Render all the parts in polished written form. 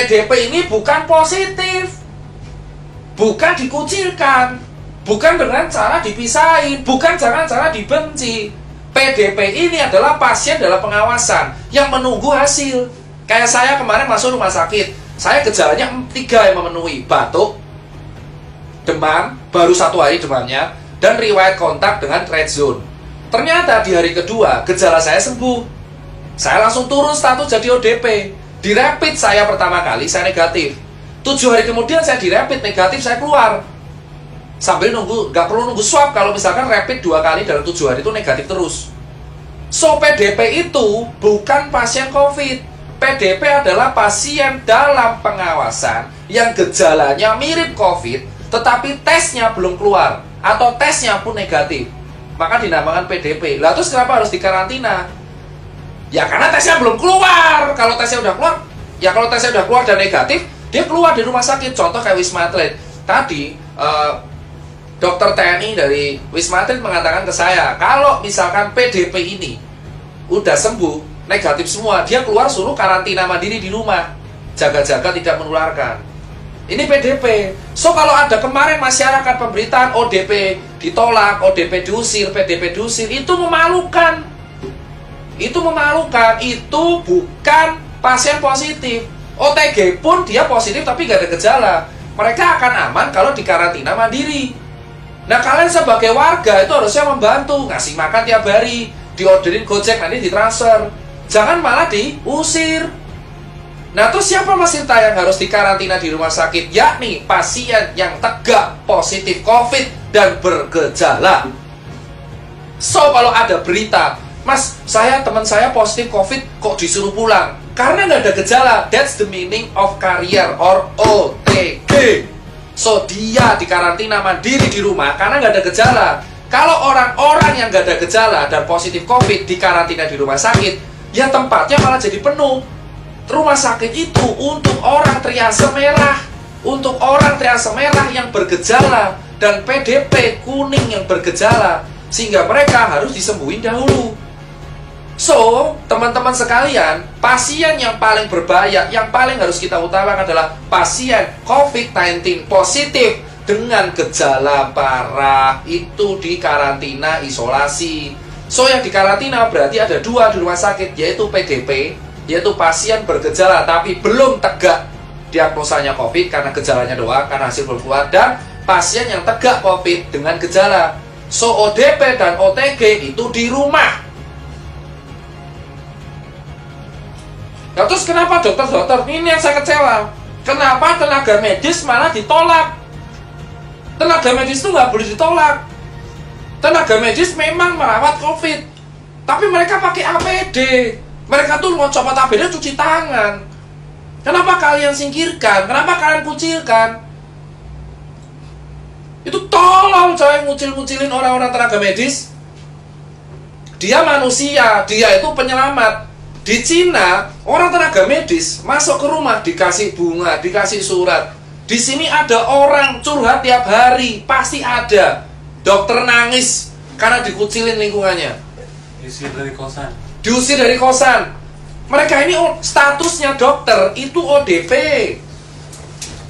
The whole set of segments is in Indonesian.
PDP ini bukan positif, bukan dikucilkan, bukan dengan cara dipisahin, bukan dengan cara dibenci. PDP ini adalah pasien dalam pengawasan yang menunggu hasil. Kayak saya kemarin masuk rumah sakit, saya gejalanya 3 yang memenuhi: batuk, demam, baru 1 hari demamnya, dan riwayat kontak dengan red zone. Ternyata di hari kedua gejala saya sembuh. Saya langsung turun status jadi ODP. Di rapid saya pertama kali saya negatif. 7 hari kemudian saya di rapid negatif, saya keluar. Sambil nunggu, nggak perlu nunggu swab kalau misalkan rapid 2 kali dalam 7 hari itu negatif terus. So PDP itu bukan pasien COVID. PDP adalah pasien dalam pengawasan yang gejalanya mirip COVID, tetapi tesnya belum keluar atau tesnya pun negatif. Maka dinamakan PDP. Lah terus kenapa harus dikarantina? Ya karena tesnya belum keluar. Kalau tesnya udah keluar, ya kalau tesnya udah keluar dan negatif, dia keluar di rumah sakit. Contoh kayak Wisma Atlet. Tadi dokter TNI dari Wisma Atlet mengatakan ke saya, kalau misalkan PDP ini udah sembuh, negatif semua, dia keluar suruh karantina mandiri di rumah, jaga-jaga tidak menularkan. Ini PDP. So kalau ada kemarin masyarakat pemberitaan ODP ditolak, ODP diusir, PDP diusir, itu memalukan. Itu memalukan. Itu bukan pasien positif. OTG pun dia positif tapi gak ada gejala. Mereka akan aman kalau dikarantina mandiri. Nah kalian sebagai warga itu harusnya membantu, ngasih makan tiap hari, diorderin Gojek, nanti ditransfer. Jangan malah diusir. Nah terus siapa Mas Tirta yang harus dikarantina di rumah sakit? Yakni pasien yang tegak positif COVID dan bergejala. So kalau ada berita, Mas, teman saya positif COVID kok disuruh pulang? Karena nggak ada gejala. That's the meaning of carrier or OTG. So dia dikarantina mandiri di rumah karena nggak ada gejala. Kalau orang-orang yang nggak ada gejala dan positif COVID dikarantina di rumah sakit, ya tempatnya malah jadi penuh. Rumah sakit itu untuk orang triase merah, untuk orang triase merah yang bergejala dan PDP kuning yang bergejala, sehingga mereka harus disembuhin dahulu. So, teman-teman sekalian, pasien yang paling berbahaya, yang paling harus kita utamakan adalah pasien COVID-19 positif dengan gejala parah. Itu dikarantina isolasi. So, yang dikarantina berarti ada 2 di rumah sakit, yaitu PDP, yaitu pasien bergejala tapi belum tegak diagnosanya COVID karena gejalanya doang, karena hasil belum keluar, dan pasien yang tegak COVID dengan gejala. So, ODP dan OTG itu di rumah. Nah terus kenapa dokter-dokter, ini yang saya kecewa, kenapa tenaga medis malah ditolak? Tenaga medis itu nggak boleh ditolak. Tenaga medis memang merawat COVID, tapi mereka pakai APD. Mereka tuh mau copot APD cuci tangan. Kenapa kalian singkirkan? Kenapa kalian kucilkan? Itu tolong coy, ngucil-ngucilin orang-orang tenaga medis. Dia manusia, dia itu penyelamat. Di Cina, orang tenaga medis masuk ke rumah dikasih bunga, dikasih surat. Di sini ada orang curhat tiap hari, pasti ada. Dokter nangis karena dikucilin lingkungannya. Diusir dari kosan. Diusir dari kosan. Mereka ini statusnya dokter, itu ODP.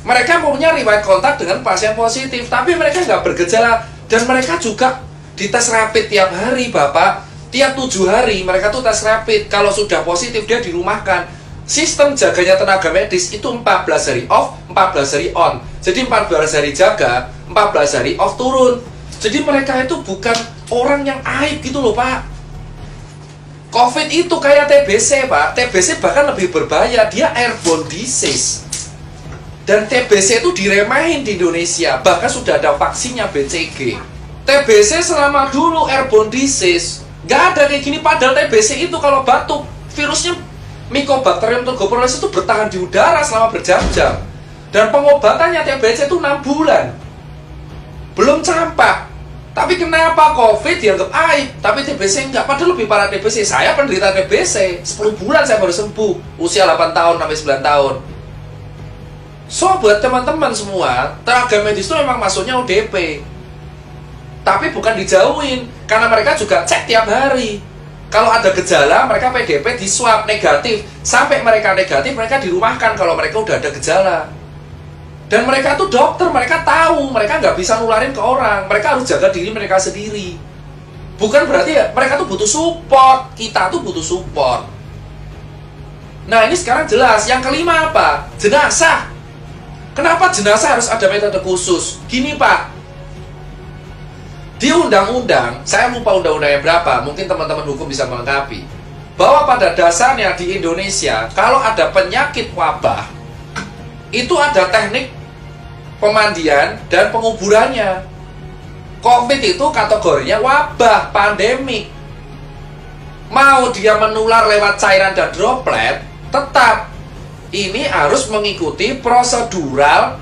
Mereka punya riwayat kontak dengan pasien positif, tapi mereka nggak bergejala. Dan mereka juga dites rapid tiap hari, Bapak. Tiap 7 hari mereka tuh tes rapid. Kalau sudah positif dia dirumahkan. Sistem jaganya tenaga medis itu 14 hari off, 14 hari on. Jadi 14 hari jaga, 14 hari off turun. Jadi mereka itu bukan orang yang aib gitu loh Pak. COVID itu kayak TBC Pak. TBC bahkan lebih berbahaya, dia airborne disease. Dan TBC itu diremehin di Indonesia. Bahkan sudah ada vaksinnya BCG. TBC selama dulu airborne disease, gak ada kayak gini. Padahal TBC itu kalau batuk, virusnya Mycobacterium tuberculosis itu bertahan di udara selama berjam-jam. Dan pengobatannya TBC itu 6 bulan. Belum campak. Tapi kenapa COVID dianggap aib, tapi TBC enggak? Padahal lebih parah TBC. Saya penderita TBC, 10 bulan saya baru sembuh. Usia 8 tahun sampai 9 tahun. So, buat teman-teman semua, tenaga medis itu memang masuknya ODP. Tapi bukan dijauhin, karena mereka juga cek tiap hari. Kalau ada gejala, mereka PDP di swab negatif. Sampai mereka negatif, mereka dirumahkan kalau mereka udah ada gejala. Dan mereka tuh dokter, mereka tahu, mereka nggak bisa nularin ke orang. Mereka harus jaga diri mereka sendiri. Bukan berarti ya, mereka tuh butuh support. Kita tuh butuh support. Nah ini sekarang jelas. Yang kelima apa? Jenazah. Kenapa jenazah harus ada metode khusus? Gini Pak, di undang-undang, saya lupa undang-undangnya berapa, mungkin teman-teman hukum bisa melengkapi, bahwa pada dasarnya di Indonesia, kalau ada penyakit wabah, itu ada teknik pemandian dan penguburannya. COVID itu kategorinya wabah, pandemik. Mau dia menular lewat cairan dan droplet, tetap ini harus mengikuti prosedural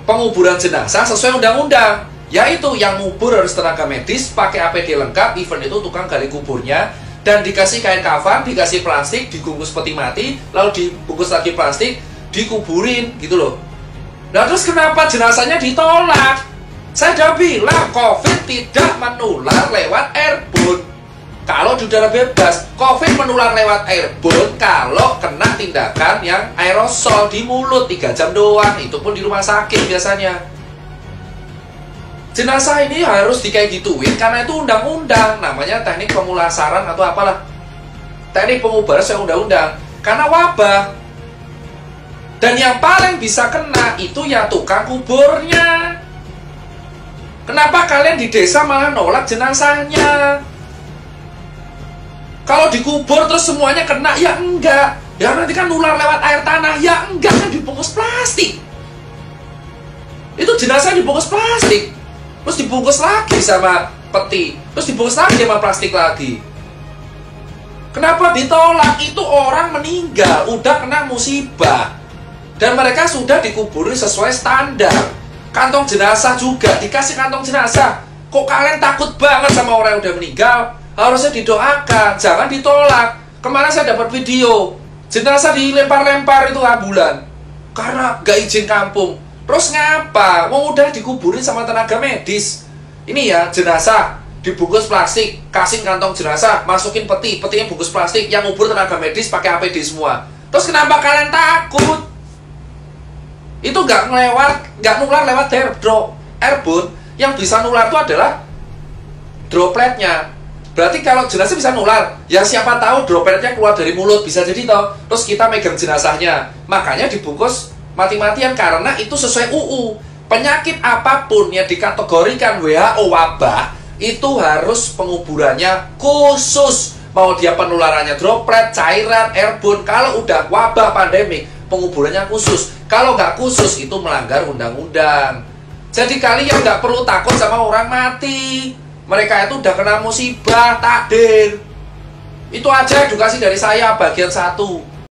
penguburan jenazah sesuai undang-undang. Yaitu yang ngubur harus tenaga medis, pakai APD lengkap, even itu tukang gali kuburnya, dan dikasih kain kafan, dikasih plastik, dibungkus peti mati, lalu dibungkus lagi plastik, dikuburin, gitu loh. Nah terus kenapa jenazahnya ditolak? Saya udah bilang, COVID tidak menular lewat airborne. Kalau di udara bebas, COVID menular lewat airborne kalau kena tindakan yang aerosol di mulut 3 jam doang. Itu pun di rumah sakit biasanya. Jenazah ini harus kayak gituin karena itu undang-undang. Namanya teknik pemulasaran atau apalah. Teknik pengubaran sesuai undang-undang. Karena wabah. Dan yang paling bisa kena itu ya tukang kuburnya. Kenapa kalian di desa malah nolak jenazahnya? Kalau dikubur terus semuanya kena, ya enggak. Ya nanti kan nular lewat air tanah, ya enggak, kan dibungkus plastik. Itu jenazah dibungkus plastik. Terus dibungkus lagi sama peti. Terus dibungkus lagi sama plastik lagi. Kenapa ditolak? Itu orang meninggal, udah kena musibah. Dan mereka sudah dikuburi sesuai standar. Kantong jenazah juga, dikasih kantong jenazah. Kok kalian takut banget sama orang yang udah meninggal? Harusnya didoakan, jangan ditolak. Kemarin saya dapat video, jenazah dilempar-lempar itu ambulan karena gak izin kampung. Terus ngapa? Mau udah dikuburin sama tenaga medis. Ini ya, jenazah dibungkus plastik, kasih kantong jenazah, masukin peti, petinya bungkus plastik, yang ngubur tenaga medis pakai APD semua. Terus kenapa kalian takut? Itu nggak nular lewat airborne. Yang bisa nular itu adalah dropletnya. Berarti kalau jenazah bisa nular, ya siapa tahu dropletnya keluar dari mulut, bisa jadi toh. Terus kita megang jenazahnya, makanya dibungkus mati-matian karena itu sesuai UU. Penyakit apapun yang dikategorikan WHO wabah, itu harus penguburannya khusus. Mau dia penularannya droplet, cairan, airborne, kalau udah wabah pandemik, penguburannya khusus. Kalau nggak khusus itu melanggar undang-undang. Jadi kalian nggak perlu takut sama orang mati. Mereka itu udah kena musibah, takdir. Itu aja edukasi dari saya bagian 1.